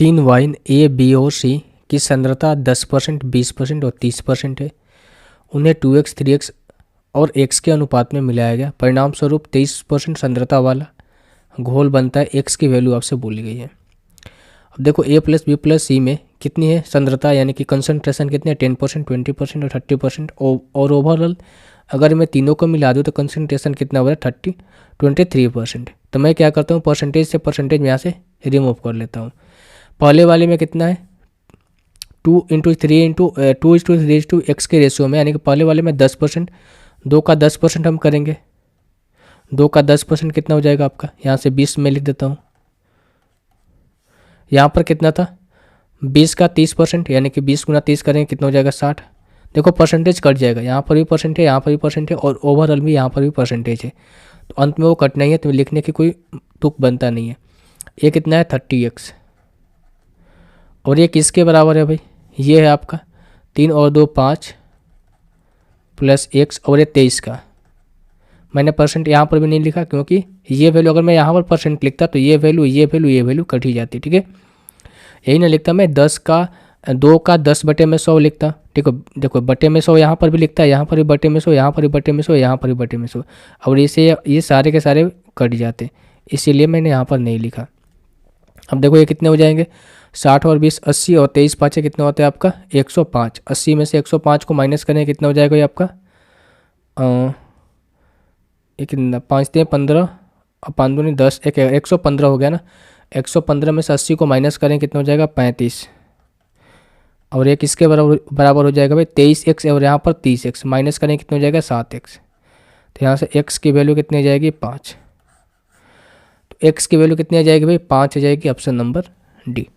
तीन वाइन ए, बी और सी की सांद्रता 10%, 20% और 30% है। उन्हें 2x, 3x और x के अनुपात में मिलाया गया। परिणाम स्वरूप 23% सांद्रता वाला घोल बनता है। x की वैल्यू आपसे बोली गई है। अब देखो a प्लस बी प्लस सी में कितनी है सांद्रता, यानी कि कंसंट्रेशन कितनी है 10%, 20% और 30%। और ओवरऑल अगर मैं तीनों को मिला दूँ तो कंसंट्रेशन कितना हो रहा है 23%। तो मैं क्या करता हूँ, परसेंटेज से परसेंटेज में यहाँ से रिमूव कर लेता हूँ। पहले वाले में कितना है 2:3:2:3:x के रेशियो में, यानी कि पहले वाले में 10%, 2 का 10% हम करेंगे। 2 का 10% कितना हो जाएगा आपका, यहाँ से 20 में लिख देता हूँ। यहाँ पर कितना था 20 का 30%, यानी कि 20 गुना 30 करेंगे कितना हो जाएगा 60। देखो परसेंटेज कट जाएगा, यहाँ पर भी परसेंट है, यहाँ पर भी परसेंट है और ओवरऑल भी यहाँ पर भी परसेंटेज है, तो अंत में वो कटना ही है, तो लिखने की कोई तुक बनता नहीं है। ये कितना है 30x और ये किसके बराबर है भाई, ये है आपका 3 और 2 5 प्लस x और ये 23 का। मैंने परसेंट यहाँ पर भी नहीं लिखा क्योंकि ये वैल्यू अगर मैं यहाँ पर परसेंट लिखता तो ये वैल्यू कट ही जाती, ठीक है। यही ना लिखता मैं 2 का 10/100 लिखता, ठीक है। देखो बटे में 100 यहाँ पर भी लिखता है, यहाँ पर भी बटे में 100, यहाँ पर भी बटे में 100, यहाँ पर भी बटे में 100, और इसे ये सारे के सारे कट जाते, इसीलिए मैंने यहाँ पर नहीं लिखा। अब देखो ये कितने हो जाएंगे 60 और 20 80 और 23 पाँचे कितना होता है आपका 105। 80 में से 105 को माइनस करें कितना हो जाएगा ये आपका ये कितना 5 3 15 और 5 दूनी 10 115 हो गया ना। 115 में से 80 को माइनस करें कितना हो जाएगा 35, और ये किसके बराबर हो जाएगा भाई 23x, और यहाँ पर 30x माइनस करें कितना हो जाएगा 7x। तो यहाँ से x की वैल्यू कितनी आ जाएगी 5। तो x की वैल्यू कितनी आ जाएगी भाई 5 आ जाएगी, ऑप्शन नंबर डी।